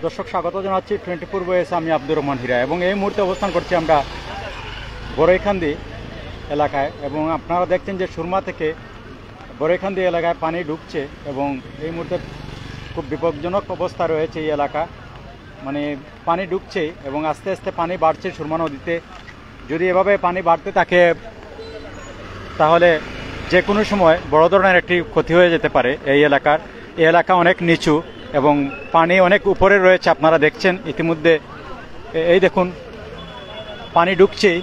দর্শক স্বাগত জানাচ্ছি 24 ভয়েসে। আমি আব্দুর রহমান হীরা এবং এই মুহূর্তে অবস্থান করছি আমরা বড়ইখান্দি এলাকায় এবং আপনারা দেখছেন যে সুরমা থেকে বড়ইখান্দি এলাকায় পানি ঢুকছে এবং এই মুহূর্তে খুব বিপজ্জনক অবস্থা রয়েছে এই এলাকা। মানে পানি ঢুকছে এবং আস্তে আস্তে পানি বাড়ছে সুরমা নদীতে। যদি এভাবে পানি বাড়তে থাকে তাহলে যে কোনো সময় বড় ধরনের একটি ক্ষতি হয়ে যেতে পারে এই এলাকার। এই এলাকা অনেক নিচু এবং পানি অনেক উপরে রয়েছে, আপনারা দেখছেন ইতিমধ্যে। এই দেখুন পানি ঢুকছেই,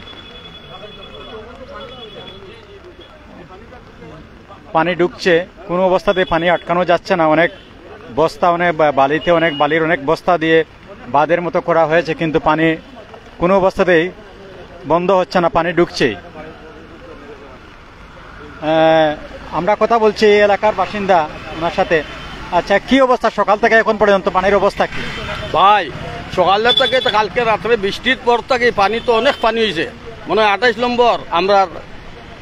পানি ঢুকছে, কোনো অবস্থাতে পানি আটকানো যাচ্ছে না। অনেক বস্তা, অনেক বালিতে, অনেক বালির অনেক বস্তা দিয়ে বাঁধের মতো করা হয়েছে, কিন্তু পানি কোনো অবস্থাতেই বন্ধ হচ্ছে না, পানি ঢুকছেই। আমরা কথা বলছি এই এলাকার বাসিন্দা ওনার সাথে। আচ্ছা, কি অবস্থা সকাল থেকে এখন পর্যন্ত পানির অবস্থা কি? ভাই সকালের থেকে কালকে রাত্রে বৃষ্টির পর থেকে পানি তো অনেক পানি হয়েছে, মনে হয় 28 নম্বর আমরা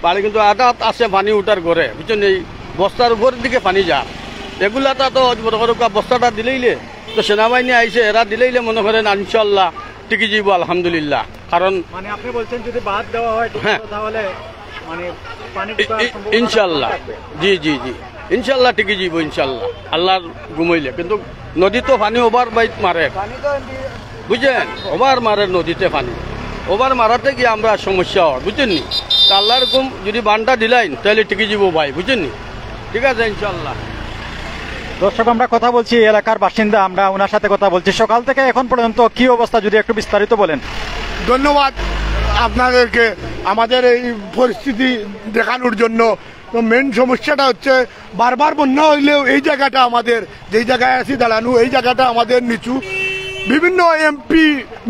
বাড়ি, কিন্তু আটা আছে পানি উঠার ঘরে, বুঝছেন? এই বস্তার উপরের দিকে পানি যায়। এগুলাটা তো বস্তাটা দিলেইলে তো সেনাবাহিনী আইসে, এরা দিলেইলে মনে করেন ইনশাল্লাহ টিকে যাইব আলহামদুলিল্লাহ। কারণ মানে আপনি বলছেন যদি বাদ দেওয়া হয় তাহলে মানে পানি ইনশাল্লাহ, জি জি জি ইনশাল্লাহ টিকে যাইব ইনশাল্লাহ, আল্লাহর ঘুমাইলে। কিন্তু নদী তো পানি ওভার বাইট মারে, বুঝছেন? ওভার মারে নদীতে পানি, ওভার মারাতে গিয়ে আমরা সমস্যা হয়, বুঝছেন নি? আল্লাহর ঘুম যদি বানটা দিলাইন তাহলে টিকে যাব ভাই, বুঝছেন নি? ঠিক আছে ইনশাল্লাহ। দর্শক আমরা কথা বলছি এলাকার বাসিন্দা, আমরা ওনার সাথে কথা বলছি। সকাল থেকে এখন পর্যন্ত কি অবস্থা যদি একটু বিস্তারিত বলেন। ধন্যবাদ আপনাদেরকে আমাদের এই পরিস্থিতি দেখানোর জন্য। তো মেন সমস্যাটা হচ্ছে বারবার বন্যা হইলেও এই জায়গাটা আমাদের, যেই জায়গায় আছি দাঁড়ানো, এই জায়গাটা আমাদের নিচু। বিভিন্ন এমপি,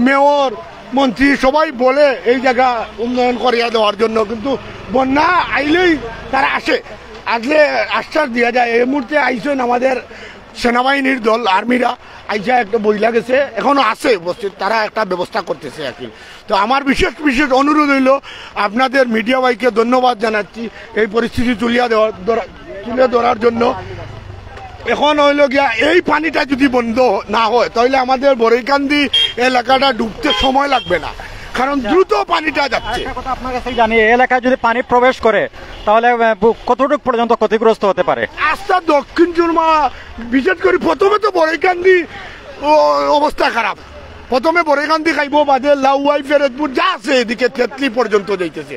মেয়র, মন্ত্রী সবাই বলে এই জায়গা উন্নয়ন করিয়া দেওয়ার জন্য, কিন্তু বন্যা আইলেই তারা আসলে আশ্বাস দেওয়া যায়। এই মুহূর্তে আইসেন আমাদের সেনাবাহিনীর দল, আর্মিরা আইসা একটা বইলা গেছে, এখনো আছে উপস্থিত, তারা একটা ব্যবস্থা করতেছে আর কি। তো আমার বিশেষ অনুরোধ হইল আপনাদের মিডিয়া ভাইকে ধন্যবাদ জানাচ্ছি এই পরিস্থিতি তুলে ধরার জন্য। এখন হইল গিয়া এই পানিটা যদি বন্ধ না হয় তাহলে আমাদের বড়ইকান্দি এলাকাটা ডুবতে সময় লাগবে না, কারণ দ্রুত পানিটা যাচ্ছে। কথা আপনার কাছে জানি, এলাকায় যদি পানি প্রবেশ করে তাহলে কতটুকু পর্যন্ত ক্ষতিগ্রস্ত হতে পারে? আস্থা দক্ষিণ সুরমা, বিশেষ করে প্রথমে তো বড়ইকান্দি অবস্থা খারাপ। প্রথমে বড়ইকান্দি খাইব, বাদে লাউয়াই, ফেরেদপুর যা আছে এদিকে তেতলি পর্যন্ত যাইতেছে,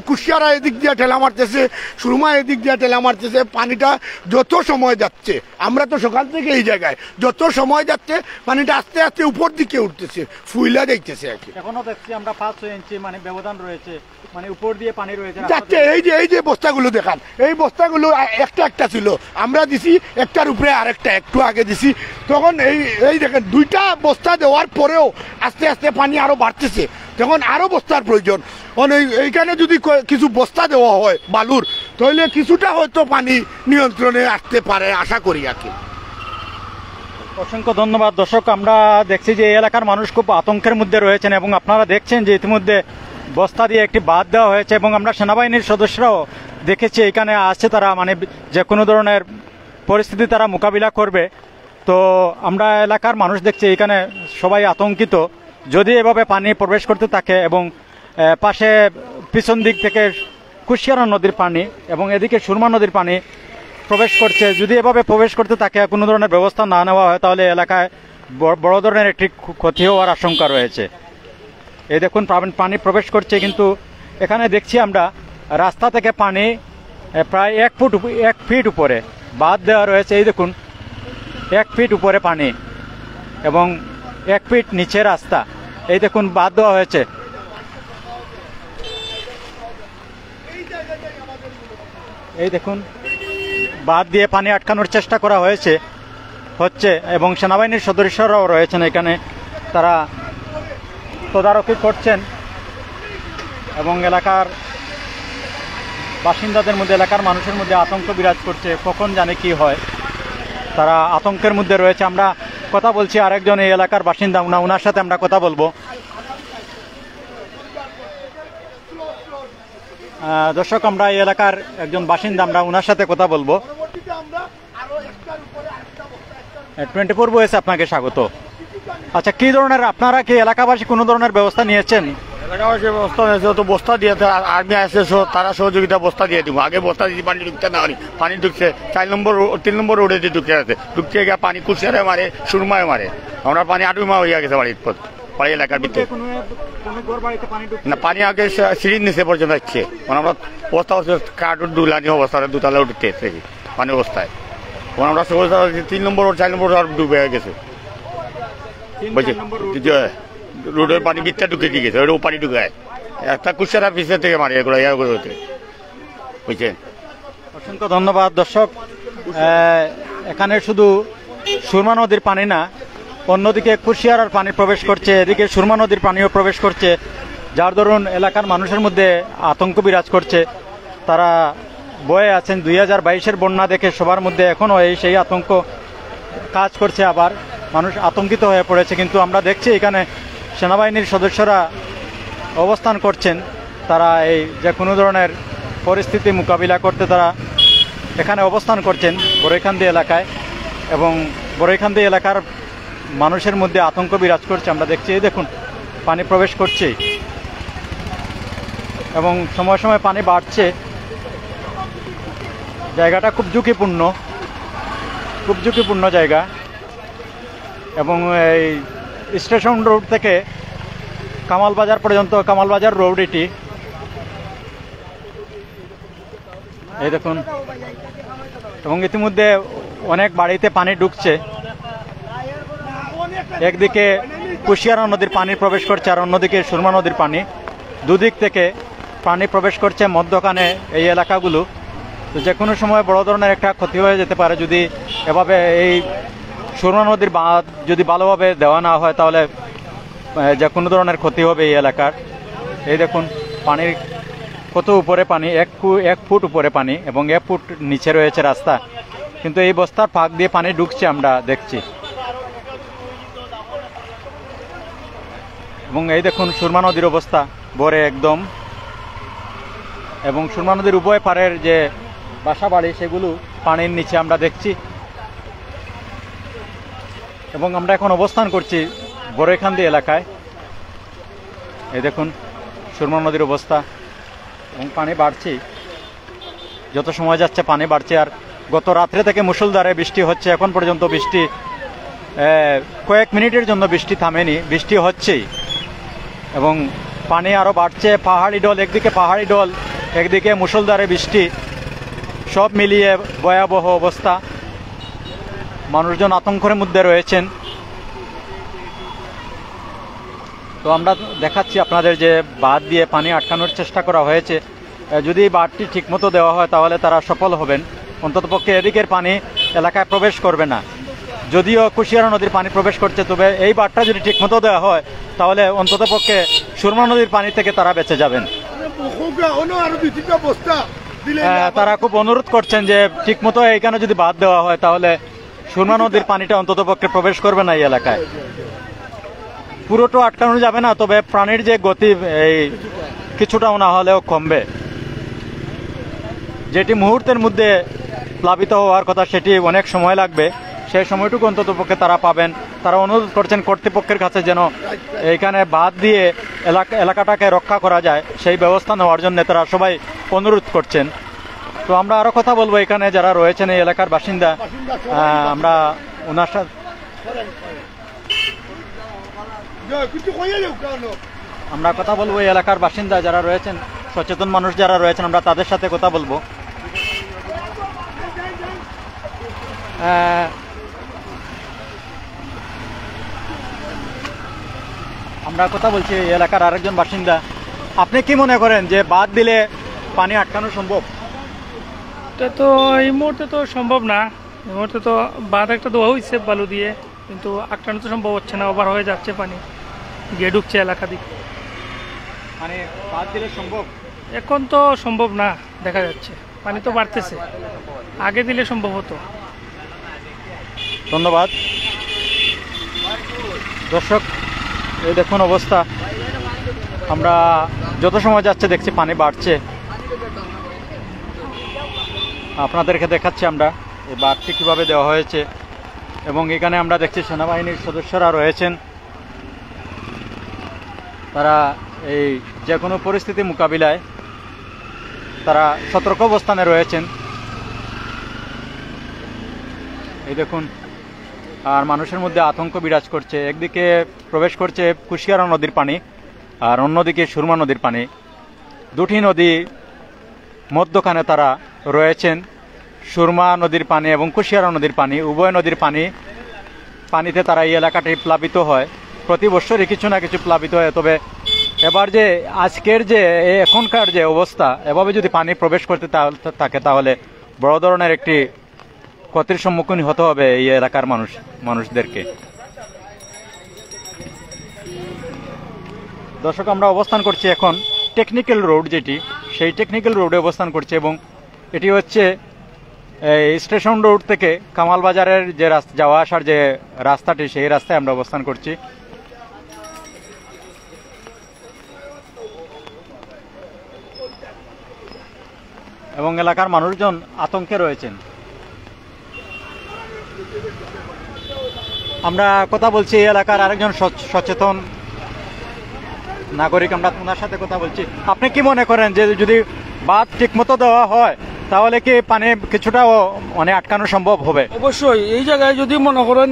কুশিয়ারা এদিক দিয়ে ঠেলা মারতেছে, সুরমা এদিক দিয়ে ঠেলা মারতেছে। পানিটা যত সময় যাচ্ছে, আমরা তো সকাল থেকে এই জায়গায়, যত সময় যাচ্ছে পানিটা আস্তে আস্তে উপর দিকে উঠতেছে, ফুইলা যাইতেছে আর কি। এখনো দেখছি আমরা 5-6 ইঞ্চি মানে ব্যবধান রয়েছে, মানে উপর দিয়ে পানি রয়েছে যাচ্ছে। এই যে বস্তাগুলো দেখান, এই বস্তাগুলো একটা ছিল, আমরা দিছি একটার উপরে আরেকটা একটু আগে দিছি, তখন এই দেখেন দুইটা বস্তা দেওয়ার পরেও আস্তে আস্তে পানি আরো বাড়তেছে, তখন আরো বস্তার প্রয়োজন। এইখানে যদি কিছু বস্তা দেওয়া হয় বালুর, তাহলে কিছুটা হয়তো পানি নিয়ন্ত্রণে আসতে পারে, আশা করি আর কি। অসংখ্য ধন্যবাদ। দর্শক আমরা দেখছি যে এই এলাকার মানুষ খুব আতঙ্কের মধ্যে রয়েছেন এবং আপনারা দেখছেন যে ইতিমধ্যে বস্তা দিয়ে একটি বাঁধ দেওয়া হয়েছে এবং আমরা সেনাবাহিনীর সদস্যরাও দেখেছি এখানে আছে, তারা মানে যে কোনো ধরনের পরিস্থিতি তারা মোকাবিলা করবে। তো আমরা এলাকার মানুষ দেখছি এখানে সবাই আতঙ্কিত, যদি এভাবে পানি প্রবেশ করতে থাকে এবং পাশে পিছন দিক থেকে কুশিয়ারা নদীর পানি এবং এদিকে সুরমা নদীর পানি প্রবেশ করছে, যদি এভাবে প্রবেশ করতে থাকে কোনো ধরনের ব্যবস্থা না নেওয়া হয় তাহলে এলাকায় বড় ধরনের একটি ক্ষতি হওয়ার আশঙ্কা রয়েছে। এই দেখুন পানি প্রবেশ করছে, কিন্তু এখানে দেখছি আমরা রাস্তা থেকে পানি প্রায় 1 ফিট উপরে বাঁধ দেওয়া রয়েছে। এই দেখুন 1 ফিট উপরে পানি এবং 1 ফিট নিচে রাস্তা, এই দেখুন বাঁধ দেওয়া হয়েছে। এই দেখুন বাঁধ দিয়ে পানি আটকানোর চেষ্টা করা হচ্ছে এবং সেনাবাহিনীর সদস্যরাও রয়েছেন এখানে, তারা তদারকি করছেন এবং এলাকার বাসিন্দাদের মধ্যে, এলাকার মানুষের মধ্যে আতঙ্ক বিরাজ করছে, কখন জানে কি হয়, তারা আতঙ্কের মধ্যে রয়েছে। আমরা কথা বলছি আরেকজন এই এলাকার বাসিন্দা, ওনার সাথে আমরা কথা বলবো। দর্শক আমরা এই এলাকার একজন বাসিন্দা, আমরা ওনার সাথে কথা বলবো। 24 ভয়েসে আপনাকে স্বাগত। আচ্ছা, কি ধরনের আপনারা কি এলাকাবাসী কোনো ধরনের ব্যবস্থা নিয়েছেন? এলাকাবাসী ব্যবস্থা নিয়েছে, তো বস্তা দিয়ে আর্মি আসছে, তারা সহযোগিতা বস্তা দিয়ে দিব। আগে বস্তা দিয়ে পানি ঢুকতে না পারি, পানি ঢুকছে 3 নম্বর রোডে দিয়ে ঢুকে আছে, ঢুকতে গিয়ে পানি কুশিয়ারে মারে, সুরমায় মারে। আমরা পানি 8 মাস হয়ে গেছে বাড়ির পর, বাড়ি এলাকার ভিতরে না, পানি আগে সিঁড়ির নিচে পর্যন্ত যাচ্ছে। মানে আমরা অবস্থা হচ্ছে কার্টুন দুলানি অবস্থা, দুতলা উঠতে পানি অবস্থায়। আমরা 3 নম্বর রোড 4 নম্বর রোড ডুবে গেছে, রোডের পানি বিটটা ঢুকে দিয়ে গেছে, ওটাও পানি ঢুকায় একটা কুশারা পিছের থেকে মারে এগুলো বুঝছেন। অসংখ্য ধন্যবাদ। দর্শক, এখানে শুধু সুরমা নদীর পানি না, অন্যদিকে কুশিয়ারার পানি প্রবেশ করছে, এদিকে সুরমা নদীর পানিও প্রবেশ করছে, যার দরুন এলাকার মানুষের মধ্যে আতঙ্ক বিরাজ করছে। তারা বয়ে আছেন 2022-এর বন্যা দেখে সবার মধ্যে এখনও সেই আতঙ্ক কাজ করছে, আবার মানুষ আতঙ্কিত হয়ে পড়েছে। কিন্তু আমরা দেখছি এখানে সেনাবাহিনীর সদস্যরা অবস্থান করছেন, তারা এই যে কোনো ধরনের পরিস্থিতি মোকাবিলা করতে তারা এখানে অবস্থান করছেন বড়ইখান্দি এলাকায়, এবং বড়ইখান্দি এলাকার মানুষের মধ্যে আতঙ্ক বিরাজ করছে। আমরা দেখছি এই দেখুন পানি প্রবেশ করছে এবং সময় সময় পানি বাড়ছে। জায়গাটা খুব ঝুঁকিপূর্ণ জায়গা, এবং এই স্টেশন রোড থেকে কামালবাজার পর্যন্ত, কামালবাজার রোড এটি, এই দেখুন। এবং ইতিমধ্যে অনেক বাড়িতে পানি ঢুকছে, একদিকে কুশিয়ারা নদীর পানি প্রবেশ করছে আর অন্যদিকে সুরমা নদীর পানি, দুদিক থেকে পানি প্রবেশ করছে মধ্যখানে এই এলাকাগুলো। তো যে কোনো সময় বড় ধরনের একটা ক্ষতি হয়ে যেতে পারে যদি এভাবে এই সুরমা নদীর বাঁধ যদি ভালোভাবে দেওয়া না হয়, তাহলে যে কোনো ধরনের ক্ষতি হবে এই এলাকার। এই দেখুন পানির কত উপরে পানি, 1 ফুট উপরে পানি এবং 1 ফুট নিচে রয়েছে রাস্তা, কিন্তু এই বস্তার ফাঁক দিয়ে পানি ঢুকছে আমরা দেখছি। এবং এই দেখুন সুরমা নদীর অবস্থা ভরে একদম, এবং সুরমা নদীর উভয় পারের যে বাসা বাড়ি সেগুলো পানির নিচে আমরা দেখছি। এবং আমরা এখন অবস্থান করছি বড়ইখান্দি এলাকায়। এই দেখুন সুরমা নদীর অবস্থা, এবং পানি বাড়ছে, যত সময় যাচ্ছে পানি বাড়ছে। আর গত রাত্রে থেকে মুষলধারে বৃষ্টি হচ্ছে, এখন পর্যন্ত বৃষ্টি কয়েক মিনিটের জন্য বৃষ্টি থামেনি, বৃষ্টি হচ্ছেই, এবং পানি আরও বাড়ছে। পাহাড়ি ঢল, একদিকে পাহাড়ি ঢল, একদিকে মুষলধারে বৃষ্টি, সব মিলিয়ে ভয়াবহ অবস্থা। মানুষজন আতঙ্কের মধ্যে রয়েছেন। তো আমরা দেখাচ্ছি আপনাদের যে বাঁধ দিয়ে পানি আটকানোর চেষ্টা করা হয়েছে, যদি বাঁধটি ঠিকমতো দেওয়া হয় তাহলে তারা সফল হবেন। অন্ততপক্ষে এদিকের পানি এলাকায় প্রবেশ করবে না। যদিও কুশিয়ারা নদীর পানি প্রবেশ করছে, তবে এই বাঁধটা যদি ঠিকমতো দেওয়া হয় তাহলে অন্ততপক্ষে সুরমা নদীর পানি থেকে তারা বেঁচে যাবেন। তারা খুব অনুরোধ করছেন যে ঠিকমতো এইখানে যদি বাঁধ দেওয়া হয় তাহলে সুরমা নদীর পানিটা অন্ততপক্ষে প্রবেশ করবে না এই এলাকায়। পুরোটা আটকানো যাবে না, তবে প্রাণীর যে গতি এই কিছুটাও না হলেও কমবে। যেটি মুহূর্তের মধ্যে প্লাবিত হওয়ার কথা সেটি অনেক সময় লাগবে, সেই সময়টুকু অন্ততপক্ষে তারা পাবেন। তারা অনুরোধ করছেন কর্তৃপক্ষের কাছে যেন এইখানে বাঁধ দিয়ে এলাকাটাকে রক্ষা করা যায়, সেই ব্যবস্থা নেওয়ার জন্য তারা সবাই অনুরোধ করছেন। তো আমরা আরও কথা বলবো এখানে যারা রয়েছেন এই এলাকার বাসিন্দা, আমরা ওনার সাথে কথা বলবো। এই এলাকার বাসিন্দা যারা রয়েছেন, সচেতন মানুষ যারা রয়েছেন, আমরা তাদের সাথে কথা বলবো। আমরা কথা বলছি এই এলাকার আরেকজন বাসিন্দা। আপনি কি মনে করেন যে বাঁধ দিলে পানি আটকানো সম্ভব? এটা তো এই মুহূর্তে তো সম্ভব না। এই মুহূর্তে তো বাঁধ একটা দেওয়া হয়েছে বালু দিয়ে, কিন্তু আটকানো তো সম্ভব হচ্ছে না, ওভার হয়ে যাচ্ছে, পানি গিয়ে ঢুকছে এলাকা দিকে। মানে বাঁধ দিলে সম্ভব? এখন তো সম্ভব না, দেখা যাচ্ছে পানি তো বাড়তেছে, আগে দিলে সম্ভব হতো। ধন্যবাদ। দর্শক, এই দেখুন অবস্থা, আমরা যত সময় যাচ্ছে দেখছি পানি বাড়ছে। আপনাদেরকে দেখাচ্ছি আমরা এই বাঁধটি কীভাবে দেওয়া হয়েছে, এবং এখানে আমরা দেখছি সেনাবাহিনীর সদস্যরা রয়েছেন, তারা এই যে কোনো পরিস্থিতি মোকাবিলায় তারা সতর্ক অবস্থানে রয়েছেন। এই দেখুন, আর মানুষের মধ্যে আতঙ্ক বিরাজ করছে। একদিকে প্রবেশ করছে কুশিয়ারা নদীর পানি, আর অন্যদিকে সুরমা নদীর পানি। দুটি নদী মধ্যখানে তারা রয়েছেন। সুরমা নদীর পানি এবং কুশিয়ারা নদীর পানি, উভয় নদীর পানিতে তারা এই এলাকাটি প্লাবিত হয়। প্রতি বছরই কিছু না কিছু প্লাবিত হয়। তবে এবার যে আজকের যে এখনকার যে অবস্থা, এভাবে যদি পানি প্রবেশ করতে থাকে তাহলে বড় ধরনের একটি ক্ষতির সম্মুখীন হতে হবে এই এলাকার মানুষদেরকে। দর্শক, আমরা অবস্থান করছি এখন টেকনিক্যাল রোড, যেটি সেই টেকনিক্যাল রোডে অবস্থান করছি এবং এটি হচ্ছে এই স্টেশন রোড থেকে কামাল বাজারের যে যাওয়া আসার যে রাস্তাটি, সেই রাস্তায় আমরা অবস্থান করছি। এবং এলাকার মানুষজন আতঙ্কে রয়েছেন। আমরা কথা বলছি এই এলাকার আরেকজন সচেতন নাগরিক, আমরা ওনার সাথে কথা বলছি। আপনি কি মনে করেন যে যদি বাঁধ ঠিকমতো দেওয়া হয় তাহলে কি পানি কিছুটা মানে আটকানো সম্ভব হবে? অবশ্যই। এই জায়গায় যদি মনে করেন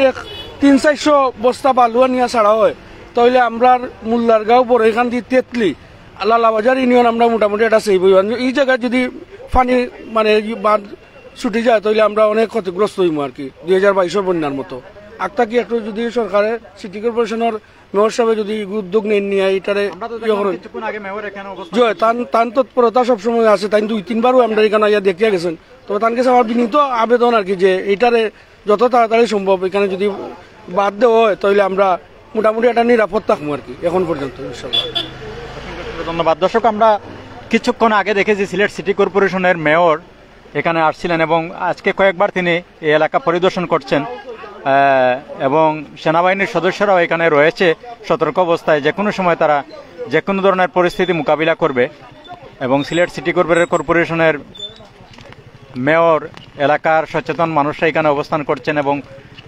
300-400 বস্তা বালুয়া নিয়ে ছাড়া হয় তাহলে আমরা মোল্লারগাঁও বড় এখান দিয়ে তেতলি লালাবাজার ইউনিয়ন আমরা মোটামুটি একটা সেভ হইব। এই জায়গায় যদি পানি মানে বাঁধ ছুটে যায় তাহলে আমরা অনেক ক্ষতিগ্রস্ত হইব আর কি, 2022 বন্যার মতো। আটটা কি একটু যদি সরকারের সিটি কর্পোরেশনের মেয়র সাহেব যদি উদ্যোগ নিয়ে এটারে তান তৎপরতা সবসময় আছে। তাই 2-3বারও আমরা এখানে দেখিয়া গেছেন। তবে তার কাছে আমার বিনীত আবেদন আর কি যে এইটারে যত তাড়াতাড়ি সম্ভব এখানে যদি বাদ দেওয়া হয় তাহলে আমরা মোটামুটি একটা নিরাপদ থাকবো আর কি এখন পর্যন্ত, ইনশাআল্লাহ। ধন্যবাদ। দর্শক, আমরা কিছুক্ষণ আগে দেখেছি সিলেট সিটি কর্পোরেশনের মেয়র এখানে আসছিলেন এবং আজকে কয়েকবার তিনি এই এলাকা পরিদর্শন করছেন এবং সেনাবাহিনীর সদস্যরাও এখানে রয়েছে সতর্ক অবস্থায়। যে কোনো সময় তারা যে কোনো ধরনের পরিস্থিতি মোকাবিলা করবে এবং সিলেট সিটি কর্পোরেশনের মেয়র, এলাকার সচেতন মানুষরা এখানে অবস্থান করছেন এবং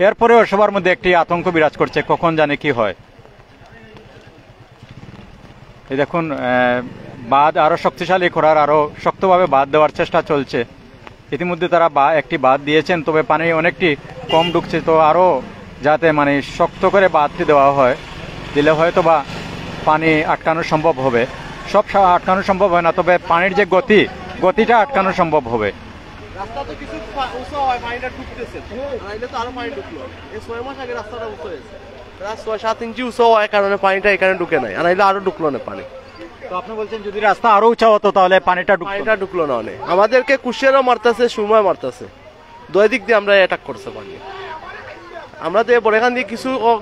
এরপরেও সবার মধ্যে একটি আতঙ্ক বিরাজ করছে, কখন জানে কি হয়। এই দেখুন, বাঁধ আরো শক্তিশালী করার, আরো শক্তভাবে বাঁধ দেওয়ার চেষ্টা চলছে। ইতিমধ্যে তারা একটি বাঁধ দিয়েছেন, তবে পানি অনেকটি কম ঢুকছে। তো আরো যাতে মানে শক্ত করে বাঁধটি দেওয়া হয়, দিলে হয়তো বা পানি আটকানো সম্ভব হবে। সব আটকানো সম্ভব হয় না, তবে পানির যে গতিটা আটকানো সম্ভব হবে। রাস্তা তো কিছু উঁচু হয়, পানিটা ঢুকতেছে, নাইলে তো আরো পানি ঢুকলো। এই 6 মাস আগে রাস্তাটা উঁচু হয়েছে, 6-7 ইঞ্চি উঁচু হওয়ার কারণে পানিটা এখানে ঢুকে নাই, আর নাইলে আরো ঢুকলো না পানি। তো আপনি বলছেন যদি রাস্তা আরো উঁচা হতো তাহলে পানিটা ঢুকলো না অনেক। আমাদেরকে কুশিয়ারও মারতেছে, সুরমায় মারতেছে, দুই দিক দিয়ে আমরা অ্যাটাক করছে পানি। আমরা তো এখান দিয়ে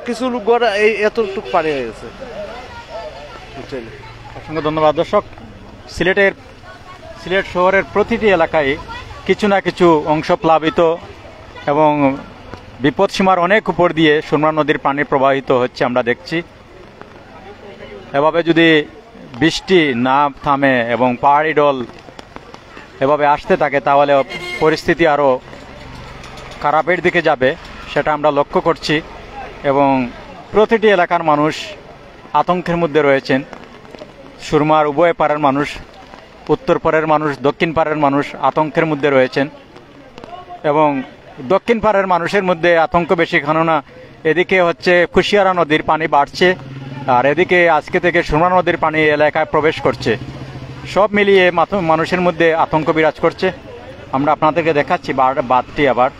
কিছু লোক এই এতটুকু পানি হয়ে গেছে। অসংখ্য ধন্যবাদ। দর্শক, সিলেট শহরের প্রতিটি এলাকায় কিছু না কিছু অংশ প্লাবিত এবং বিপদসীমার অনেক উপর দিয়ে সুরমা নদীর পানি প্রবাহিত হচ্ছে আমরা দেখছি। এভাবে যদি বৃষ্টি না থামে এবং পাহাড়ি ঢল এভাবে আসতে থাকে তাহলে পরিস্থিতি আরও খারাপের দিকে যাবে, সেটা আমরা লক্ষ্য করছি এবং প্রতিটি এলাকার মানুষ আতঙ্কের মধ্যে রয়েছেন। সুরমার উভয় পাড়ের মানুষ, উত্তর পাড়ের মানুষ, দক্ষিণ পাড়ের মানুষ আতঙ্কের মধ্যে রয়েছেন এবং দক্ষিণ পাড়ের মানুষের মধ্যে আতঙ্ক বেশি, কেননা এদিকে হচ্ছে কুশিয়ারা নদীর পানি বাড়ছে আর এদিকে আজকে থেকে সুরমা নদীর পানি এলাকায় প্রবেশ করছে। সব মিলিয়ে মানুষের মধ্যে আতঙ্ক বিরাজ করছে। আমরা আপনাদেরকে দেখাচ্ছি বাঁধটি আবার।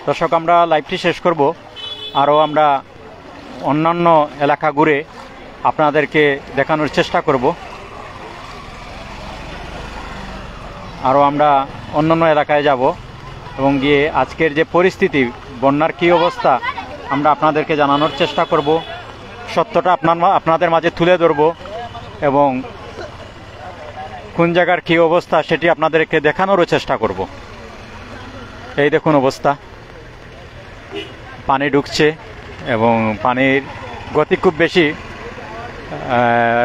দর্শক, আমরা লাইভটি শেষ করব, আরও আমরা অন্যান্য এলাকা ঘুরে আপনাদেরকে দেখানোর চেষ্টা করব। আরও আমরা অন্যান্য এলাকায় যাব এবং গিয়ে আজকের যে পরিস্থিতি, বন্যার কী অবস্থা আমরা আপনাদেরকে জানানোর চেষ্টা করব, সত্যটা আপনাদের মাঝে তুলে ধরব এবং কোন জায়গার কী অবস্থা সেটি আপনাদেরকে দেখানোরও চেষ্টা করব। এই দেখুন অবস্থা, পানি ঢুকছে এবং পানির গতি খুব বেশি।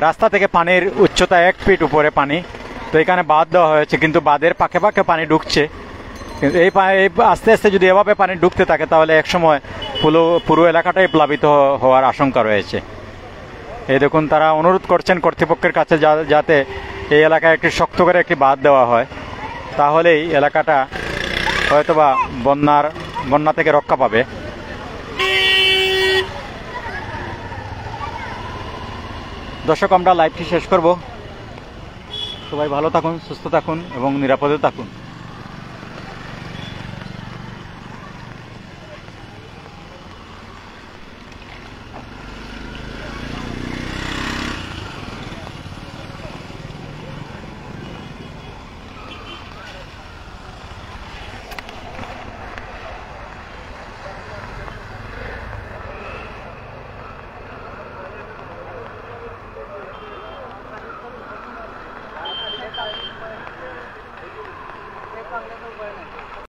রাস্তা থেকে পানির উচ্চতা 1 ফিট উপরে পানি। তো এখানে বাঁধ দেওয়া হয়েছে, কিন্তু বাঁধের পাকে পাকে পানি ঢুকছে। কিন্তু এই আস্তে আস্তে যদি এভাবে পানি ঢুকতে থাকে তাহলে একসময় পুরো এলাকাটাই প্লাবিত হওয়ার আশঙ্কা রয়েছে। এই দেখুন, তারা অনুরোধ করছেন কর্তৃপক্ষের কাছে যাতে এই এলাকায় একটি শক্ত করে একটি বাঁধ দেওয়া হয়, তাহলেই এলাকাটা হয়তোবা বন্যা থেকে রক্ষা পাবে। দর্শক, আমরা লাইভটি শেষ করব। সবাই ভালো থাকুন, সুস্থ থাকুন এবং নিরাপদে থাকুন।